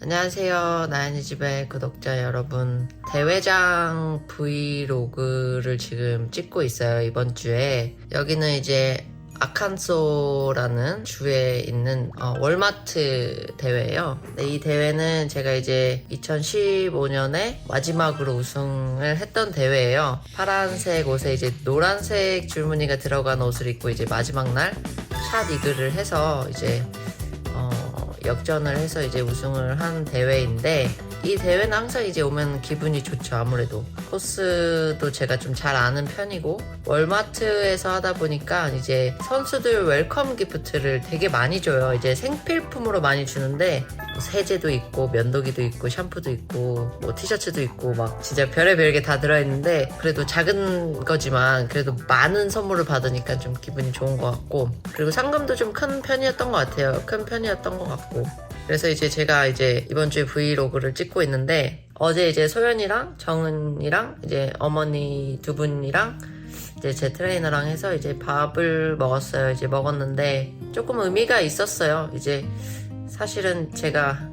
안녕하세요. 나연이 집의 구독자 여러분. 대회장 브이로그를 지금 찍고 있어요. 이번 주에. 여기는 이제 아칸소라는 주에 있는 월마트 대회예요. 네, 이 대회는 제가 이제 2015년에 마지막으로 우승을 했던 대회예요. 파란색 옷에 이제 노란색 줄무늬가 들어간 옷을 입고 이제 마지막 날 샷 이글을 해서 이제 역전을 해서 이제 우승을 한 대회인데, 이 대회는 항상 이제 오면 기분이 좋죠. 아무래도 코스도 제가 좀 잘 아는 편이고, 월마트에서 하다 보니까 이제 선수들 웰컴 기프트를 되게 많이 줘요. 이제 생필품으로 많이 주는데 세제도 있고 면도기도 있고 샴푸도 있고 뭐 티셔츠도 있고 막 진짜 별의별 게 다 들어있는데, 그래도 작은 거지만 그래도 많은 선물을 받으니까 좀 기분이 좋은 것 같고, 그리고 상금도 좀 큰 편이었던 것 같아요. 큰 편이었던 것 같고. 그래서 이제 제가 이제 이번 주에 브이로그를 찍고 있는데, 어제 이제 소연이랑 정은이랑 이제 어머니 두 분이랑 이제 제 트레이너랑 해서 이제 밥을 먹었어요. 이제 먹었는데 조금 의미가 있었어요. 이제 사실은 제가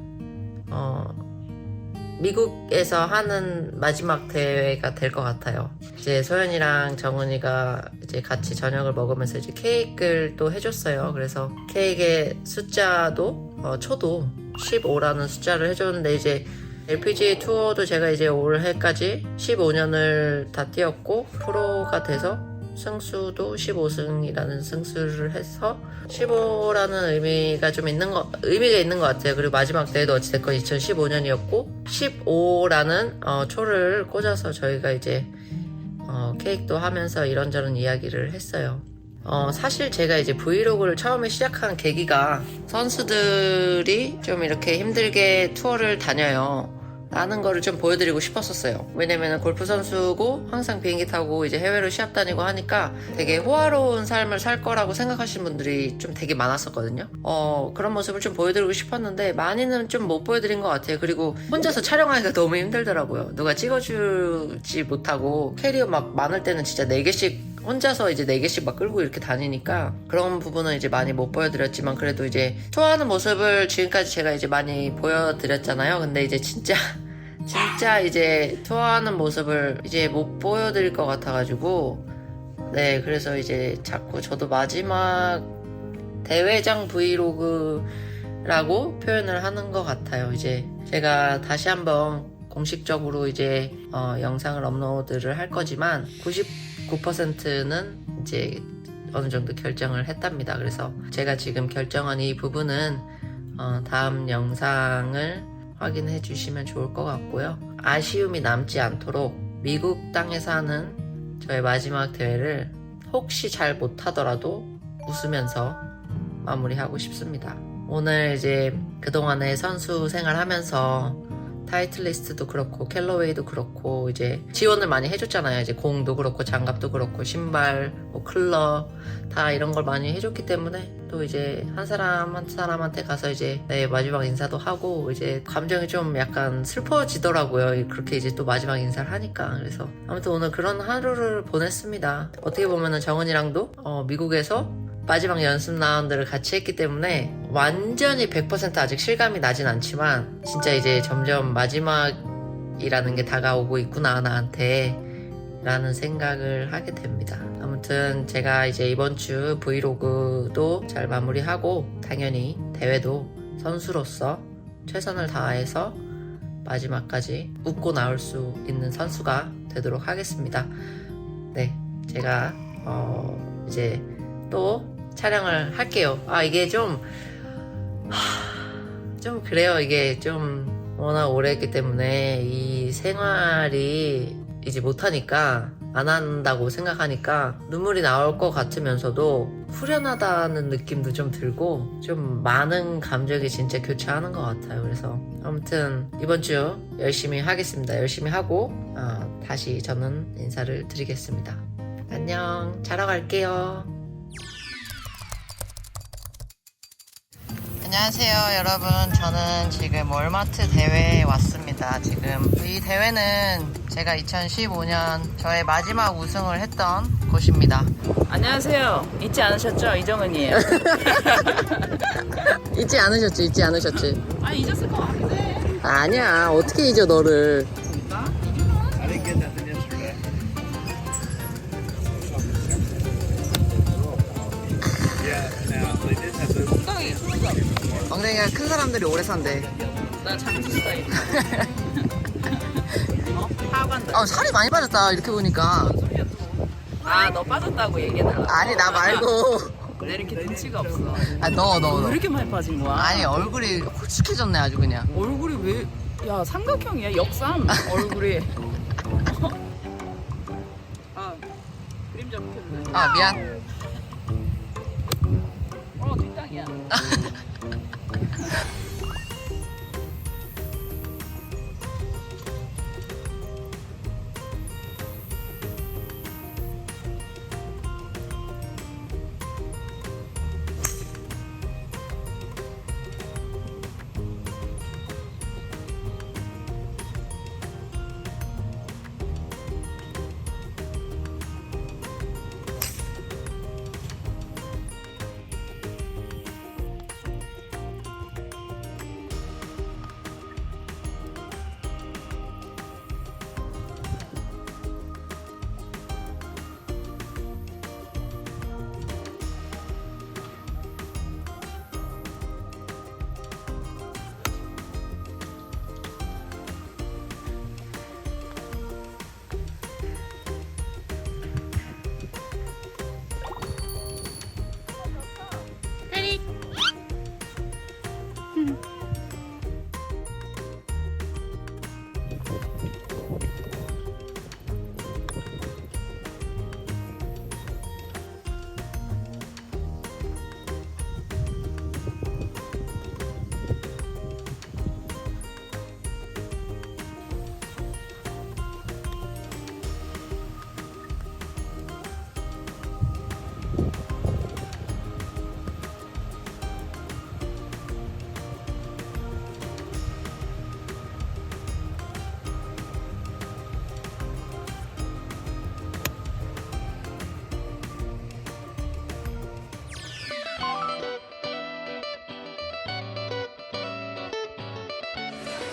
미국에서 하는 마지막 대회가 될 것 같아요. 이제 소연이랑 정은이가 이제 같이 저녁을 먹으면서 이제 케이크를 또 해줬어요. 그래서 케이크의 숫자도 초도 15라는 숫자를 해줬는데, 이제 LPGA 투어도 제가 이제 올해까지 15년을 다 뛰었고 프로가 돼서 승수도 15승이라는 승수를 해서 15라는 의미가 있는 것 같아요. 그리고 마지막 대회도 어찌됐건 2015년이었고 15라는 초를 꽂아서 저희가 이제 케이크도 하면서 이런저런 이야기를 했어요. 사실 제가 이제 브이로그를 처음에 시작한 계기가, 선수들이 좀 이렇게 힘들게 투어를 다녀요 라는 거를 좀 보여드리고 싶었었어요. 왜냐면 골프 선수고 항상 비행기 타고 이제 해외로 시합 다니고 하니까 되게 호화로운 삶을 살 거라고 생각하시는 분들이 좀 되게 많았었거든요. 그런 모습을 좀 보여드리고 싶었는데 많이는 좀 못 보여드린 것 같아요. 그리고 혼자서 촬영하기가 너무 힘들더라고요. 누가 찍어주지 못하고, 캐리어 막 많을 때는 진짜 4개씩 혼자서 이제 4개씩 막 끌고 이렇게 다니니까 그런 부분은 이제 많이 못 보여드렸지만, 그래도 이제 투어하는 모습을 지금까지 제가 이제 많이 보여드렸잖아요. 근데 이제 진짜 이제 투어하는 모습을 이제 못 보여드릴 것 같아가지고, 네, 그래서 이제 자꾸 저도 마지막 대회장 브이로그라고 표현을 하는 것 같아요. 이제 제가 다시 한번 공식적으로 이제 영상을 업로드를 할 거지만 99%는 이제 어느 정도 결정을 했답니다. 그래서 제가 지금 결정한 이 부분은 다음 영상을 확인해 주시면 좋을 것 같고요. 아쉬움이 남지 않도록 미국 땅에서 하는 저의 마지막 대회를 혹시 잘 못하더라도 웃으면서 마무리하고 싶습니다. 오늘 이제 그동안의 선수 생활하면서 타이틀리스트도 그렇고 캘러웨이도 그렇고 이제 지원을 많이 해줬잖아요. 이제 공도 그렇고 장갑도 그렇고 신발, 뭐 클럽 다 이런 걸 많이 해줬기 때문에, 또 이제 한 사람 한 사람한테 가서 이제 마지막 인사도 하고 이제 감정이 좀 약간 슬퍼지더라고요. 그렇게 이제 또 마지막 인사를 하니까. 그래서 아무튼 오늘 그런 하루를 보냈습니다. 어떻게 보면은 정은이랑도 미국에서 마지막 연습 라운드를 같이 했기 때문에 완전히 100% 아직 실감이 나진 않지만, 진짜 이제 점점 마지막이라는 게 다가오고 있구나 나한테 라는 생각을 하게 됩니다. 아무튼 제가 이제 이번 주 브이로그도 잘 마무리하고, 당연히 대회도 선수로서 최선을 다해서 마지막까지 웃고 나올 수 있는 선수가 되도록 하겠습니다. 네, 제가 이제 또 촬영을 할게요. 이게 좀 그래요. 이게 좀 워낙 오래 했기 때문에 이 생활이 이제 못하니까, 안 한다고 생각하니까 눈물이 나올 것 같으면서도 후련하다는 느낌도 좀 들고, 좀 많은 감정이 진짜 교차하는 것 같아요. 그래서 아무튼 이번 주 열심히 하겠습니다. 열심히 하고 다시 저는 인사를 드리겠습니다. 안녕, 자러 갈게요. 안녕하세요 여러분. 저는 지금 월마트 대회에 왔습니다. 지금 이 대회는 제가 2015년 저의 마지막 우승을 했던 곳입니다. 안녕하세요. 잊지 않으셨죠? 이정은이에요. 잊지 않으셨지? 아, 잊었을 것 같은데. 아니야, 어떻게 잊어 너를. I didn't get nothing yesterday. Yeah, now they did have those. 엉덩이 크다. 엉덩이가 큰 사람들이 오래 산대. 나 장수 스타일. 하반다. 살이 많이 빠졌다 이렇게 보니까. 아, 너 빠졌다고 얘기해달라. 아니 나 말고. 왜 이렇게 등치가 없어? 너. 왜 이렇게 많이 빠진 거야? 아니 얼굴이 홀쭉해졌네 아주 그냥. 얼굴이 왜? 야, 삼각형이야. 역삼 얼굴이. 아, 그림자 붙였네. 아 미안. 뒷땅이야.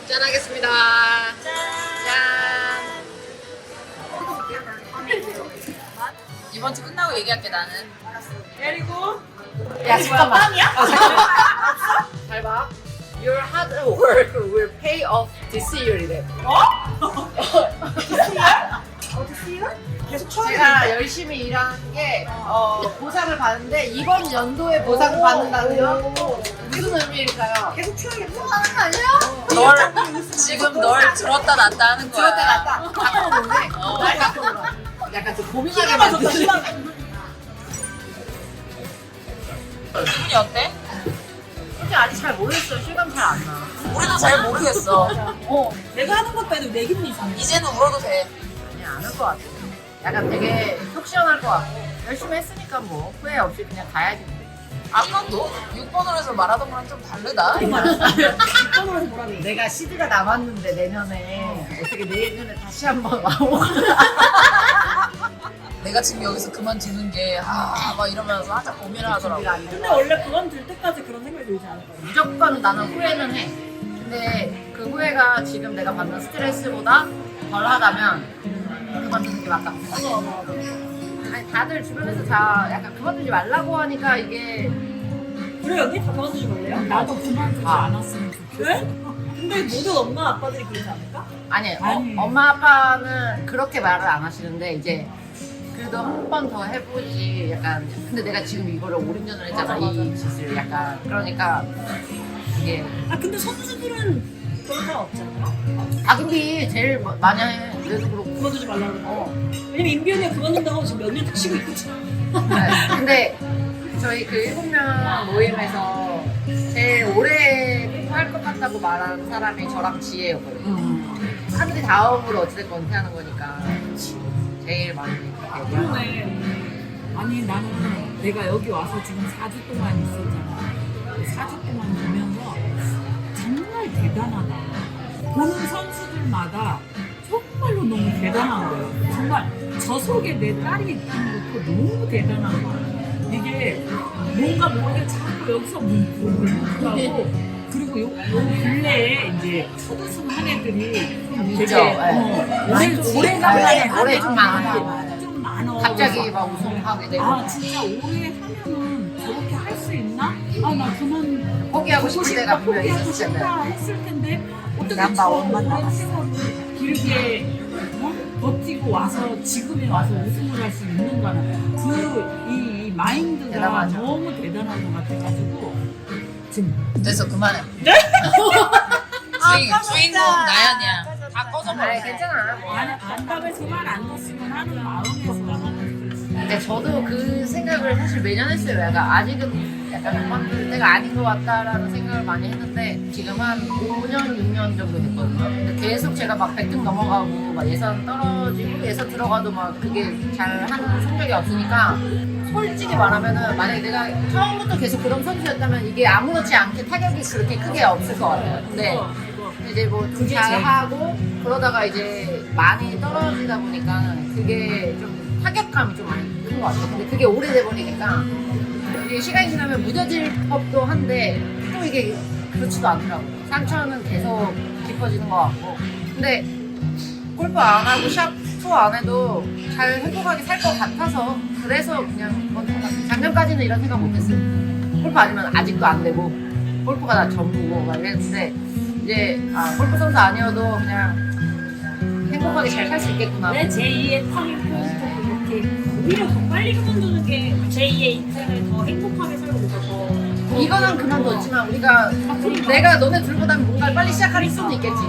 짠 하겠습니다. 짠. 이번 주 끝나고 얘기할게 나는. 야 잠깐만. 잘 봐. Your hard work will pay off this year이래. 제가 열심히 일한 게 보상을 받는데 이번 연도에 보상을 받는다는 거 무슨 의미일까요? 계속 추하게 하는 거 아니야? 지금 널 들었다 놨다 하는 거야. 들었다 놨다 갖고 오는데 날 갖고 오라. 약간 좀 고민하게 만드는. 기분이 어때? 솔직히 아직 잘 모르겠어요. 실감 잘 안 나. 우리도 잘 모르겠어. 내가 하는 것도 해도 내 기분이 이상해. 이제는 울어도 돼. 아니 안 할 것 같아. 약간 되게 속 시원할 것 같고 열심히 했으니까 뭐 후회 없이 그냥 가야지. 아까 너 6번으로 해서 말하던 거랑 좀 다르다. 이번으로 해서 뭐라고 해? 내가 CD가 남았는데 내년에 어떻게 내년에 다시 한번 와보고 내가 지금 여기서 그만두는 게 막 이러면서 한참 고민을 하더라고. 근데 원래 그만둘 때까지 그런 생각이 들지 않을 거야. 무조건 나는 후회는 해. 근데 그 후회가 지금 내가 받는 스트레스보다 덜하다면 그만두는 게 맞다. 아니 다들 주변에서 다 약간 그만두지 말라고 하니까 이게 그래 언니 다 그만두지 말래요? 나도 그만두지 않았으면 좋겠어. 왜? 근데 모든 엄마 아빠들이 그러지 않을까? 아니, 아니. 엄마 아빠는 그렇게 말을 안 하시는데 이제 그래도 한 번 더 해보지 약간. 근데 내가 지금 이거를 5, 6년을 했잖아. 맞아. 이 짓을 약간. 그러니까 이게 아 근데 선수들은 그런 사람 없잖아. 근데 제일 많이 해. 그래도 그렇고. 그만두지 말라고 그러고. 왜냐면 임비언이가 그만둔다고 지금 몇 년 쉬고 있거든. 네. 근데 저희 그 7명 모임에서 제일 오래 할 것 같다고 말하는 사람이 저랑 지혜였거든요. 하늘이 다음으로 어찌됐건 은퇴하는 거니까 제일 많이 얘기하는. 그러네. 아니 나는 내가 여기 와서 지금 4주 동안 있었잖아. 4주 동안 보면서 정말 대단하다. 보는 선수들마다 정말로 너무 대단한 거예요. 정말 저 속에 내 딸이 있는 것도 너무 대단한 거야. 이게 뭔가 모르게 자꾸 여기서 문구를 하고 그리고 요 근래에 이제 첫우승 한 애들이 좀 되게 있죠. 올해 좀 많아요. 좀 많아. 갑자기 막 우승하게 되고 아 진짜 올해 하면은 저렇게 할 수 있나? 아 나 그만 포기하고 보고 싶을 싶다, 때가 분명히 포기하고 있을 텐데. 싶다 했을 텐데 어떻게 남바 원만 오랜 남았어. 세월을 길게 버티고 와서 지금에 와서 우승을 할 수 있는가는 이 마인드가 대단하죠. 너무 대단한 것 같아가지고 그래서 그만해. 주인공 나연이야. 다 꺼져버려. 괜찮아. 안답에서 말 안 넣었으면 하는 마음에서 근데 저도 그 생각을 사실 매년 했어요. 약간 아직은 약간 그만둘 때가 아닌 것 같다라는 생각을 많이 했는데 지금 한 5년, 6년 정도 됐거든요. 근데 계속 제가 막 100등 넘어가고 막 예산 떨어지고 예산 들어가도 막 그게 잘 하는 성적이 없으니까 솔직히 말하면은 만약에 내가 처음부터 계속 그런 선수였다면 이게 아무렇지 않게 타격이 그렇게 크게 없을 것 같아요. 근데 이제 뭐 잘 하고 그러다가 이제 많이 떨어지다 보니까 그게 좀 타격감이 좀 많이 큰 것 같아요. 근데 그게 오래돼 버리니까 이게 시간이 지나면 무뎌질 법도 한데 또 이게 그렇지도 않더라고요. 상처는 계속 깊어지는 것 같고. 근데 골프 안 하고 샵 투어 안 해도 잘 행복하게 살 것 같아서 그래서 그냥 그건 것 같아요. 작년까지는 이런 생각 못 했어요. 골프 아니면 아직도 안 되고 골프가 나 전부고 막 이랬는데 이제 골프 선수 아니어도 그냥 행복하게 잘 살 수 있겠구나. 내 제2의 터닝 포인트를 이렇게 오히려 더 빨리 그만두는 게 제2의 인생을 더 행복하게 살고 더 이거는 그만뒀지만 우리가 내가 너네 둘보다는 뭔가 빨리 시작할 수는 있겠지.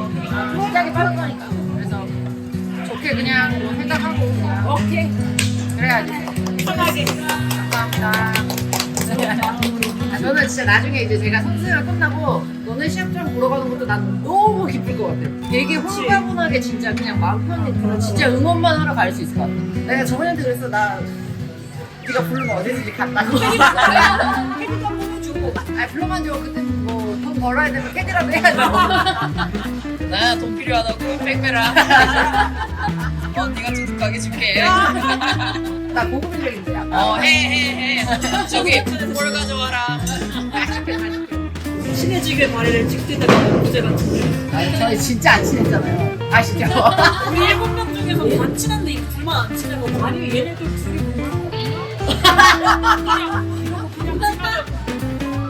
시작이 빠른 거니까. 그래서 좋게 그냥 뭐 생각하고 그냥 오케이 그래야지. 편하게 감사합니다. 저는 진짜 나중에 이제 제가 선수생활 끝나고 너네 시합장 보러 가는 것도 난 너무 기쁠 것 같아요. 되게 홀가분하게 진짜 그냥 마음 편히 들어 진짜 응원만 하러 갈 수 있을 것 같아. 내가 저번에도 그랬어. 나 네가 부르면 어디든지 간다고. 캐릭터 보여주고 불러만 줘. 그때 뭐 돈 벌어야 되면 캐디라도 해야죠. 나 돈 필요하다고 백배라 언니가 두둑 가게 줄게 나 고급인적인데 약간. 해 저기 뭘 가져와라 친해지길 바래를 찍대다가 문제 같은데 아니, 저희 진짜 안 친했잖아요. 아시죠? 우리 7명 중에서 다 친한데 이거 둘만 안 친한 거 아니 얘네들 둘이 뭔가 그냥 친하자고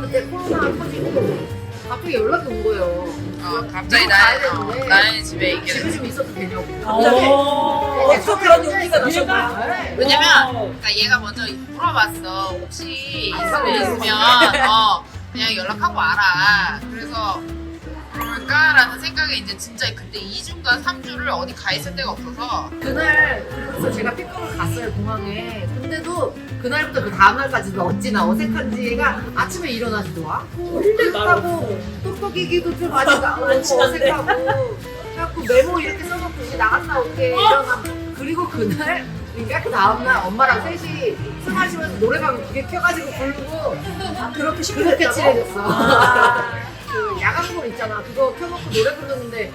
그때 코로나 터지고 갑자기 연락이 온 거예요. 갑자기 이거 가야 되는데. 나연이 집에 있게 집에 좀 있어도 되냐고. 어떻게 그런 용기가 나셨나? 네. 왜냐면 그러니까 얘가 먼저 물어봤어 혹시 있으면 그냥 연락하고 와라 그래서 그럴까라는 생각에 이제 진짜 그때 2주인가 3주를 어디 가 있을 데가 없어서 그날 그래서 제가 픽업을 갔어요 공항에. 근데도 그날부터 그 다음날까지도 어찌나 어색한지가 아침에 일어나지도 않고 힘들다고 똑똑이기도 좀 아직 친한데. 어색하고 자꾸 메모 이렇게 써놓고 이제 나갔다 올게 이러나. 그리고 그날 그러니까 그 다음날 엄마랑 셋이 술 마시면서 노래방 두개 켜가지고 부르고 그렇게 친해졌어. 그 야광볼 있잖아. 그거 켜놓고 노래 부르는데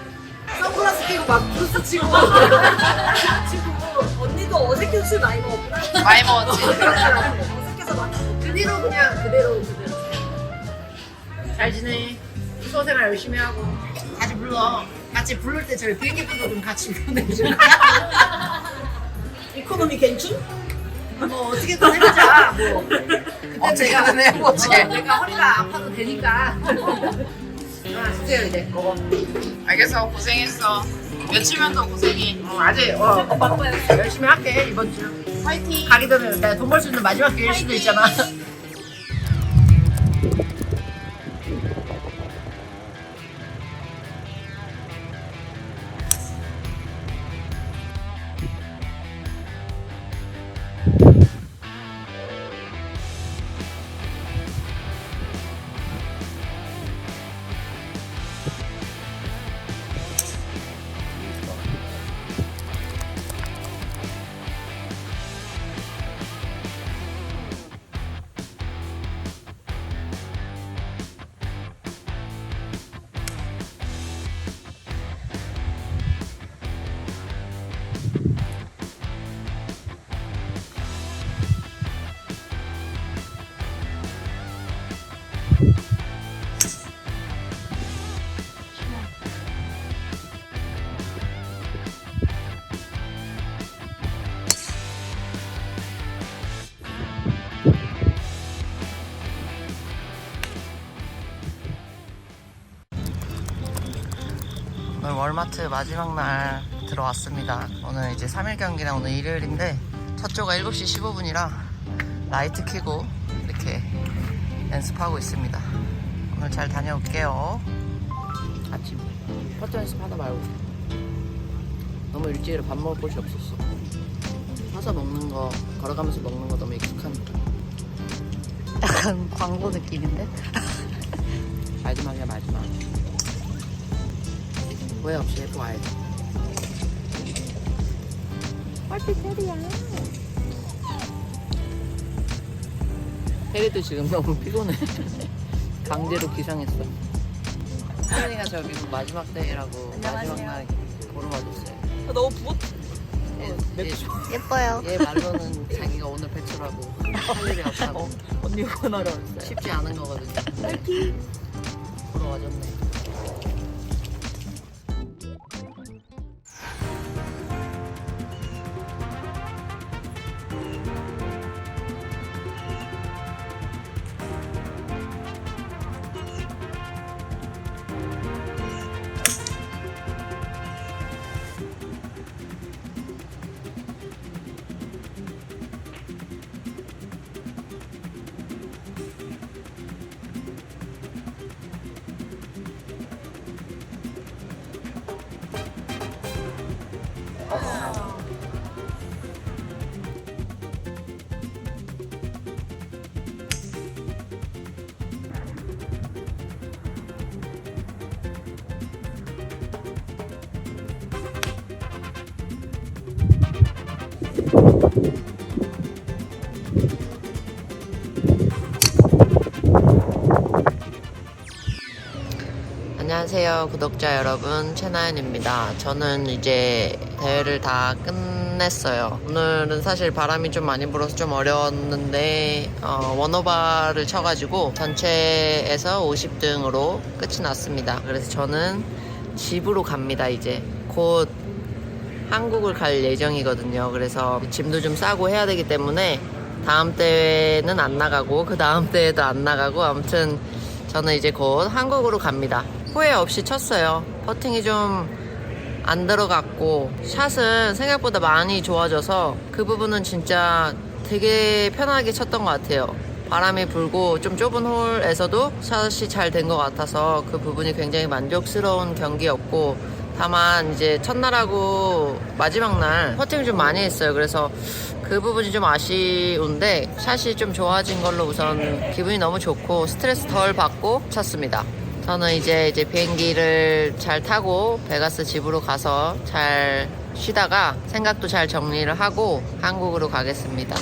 선글라스 끼고 막 불스 치고 언니도 어색해서 술 많이 먹었구나 많이 먹었지 어색해서 많이 먹었구나 그 뒤로 그냥 그대로 잘 지내. 수호생활 열심히 하고 다시 불러. 같이 부를 때 저희 비행기표도 좀 같이 보내줄 거야. 이코노미 괜춘? 뭐 어떻게든 해보자. 뭐 그때 어떻게든 해보지. 내가 허리가 아파도 되니까. 주세요 이제 먹어. 알겠어 고생했어 며칠만 더 고생해 아직 열심히 할게 이번 주. 화이팅 가기 전에 내가 돈 벌 수 있는 마지막 기회일 수도 있잖아. 오늘 월마트 마지막 날 들어왔습니다. 오늘 이제 3일 경기랑 오늘 일요일인데 첫 조가 7시 15분이라 라이트 켜고 이렇게 연습하고 있습니다. 오늘 잘 다녀올게요. 아침 퍼트 연습하다 말고 너무 일찍 밥 먹을 곳이 없었어. 사서 먹는 거, 걸어가면서 먹는 거 너무 익숙한 약간 광고 느낌인데? 마지막이야 마지막. 후회 없이 해도 와야 돼. 혜리도 지금 너무 피곤해. 강제로 기상했어. 혜리가 저 미국 마지막 데이라고 마지막 날 보러 와줬어요. 너무 부었. 예뻐요. 얘 말로는 자기가 오늘 배출하고 할 일이 없다고. 언니 원하러 왔어요. 쉽지 않은 거거든요. 보러 와줬네. 안녕하세요 구독자 여러분, 최나연입니다. 저는 이제 대회를 다 끝냈어요. 오늘은 사실 바람이 좀 많이 불어서 좀 어려웠는데 원오버를 쳐가지고 전체에서 50등으로 끝이 났습니다. 그래서 저는 집으로 갑니다. 이제 곧 한국을 갈 예정이거든요. 그래서 짐도 좀 싸고 해야 되기 때문에 다음 대회는 안 나가고 그 다음 대회도 안 나가고 아무튼 저는 이제 곧 한국으로 갑니다. 후회 없이 쳤어요. 퍼팅이 좀 안 들어갔고 샷은 생각보다 많이 좋아져서 그 부분은 진짜 되게 편하게 쳤던 것 같아요. 바람이 불고 좀 좁은 홀에서도 샷이 잘 된 것 같아서 그 부분이 굉장히 만족스러운 경기였고, 다만 이제 첫날하고 마지막 날 퍼팅을 좀 많이 했어요. 그래서 그 부분이 좀 아쉬운데 샷이 좀 좋아진 걸로 우선 기분이 너무 좋고 스트레스 덜 받고 쳤습니다. 저는 이제 비행기를 잘 타고 베가스 집으로 가서 잘 쉬다가 생각도 잘 정리를 하고 한국으로 가겠습니다.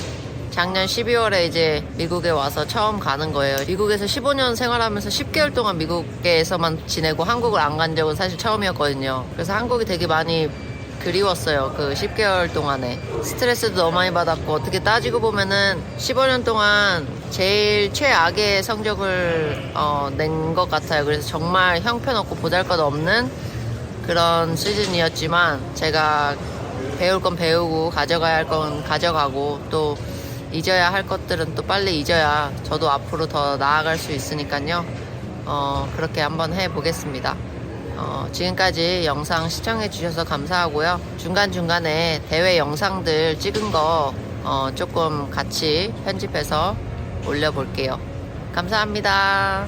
작년 12월에 이제 미국에 와서 처음 가는 거예요. 미국에서 15년 생활하면서 10개월 동안 미국에서만 지내고 한국을 안 간 적은 사실 처음이었거든요. 그래서 한국이 되게 많이 그리웠어요. 그 10개월 동안에 스트레스도 너무 많이 받았고, 어떻게 따지고 보면은 15년 동안 제일 최악의 성적을 낸 것 같아요. 그래서 정말 형편없고 보잘것없는 그런 시즌이었지만 제가 배울 건 배우고 가져가야 할 건 가져가고 또 잊어야 할 것들은 또 빨리 잊어야 저도 앞으로 더 나아갈 수 있으니까요. 그렇게 한번 해보겠습니다. 지금까지 영상 시청해주셔서 감사하고요. 중간중간에 대회 영상들 찍은 거 조금 같이 편집해서 올려볼게요. 감사합니다.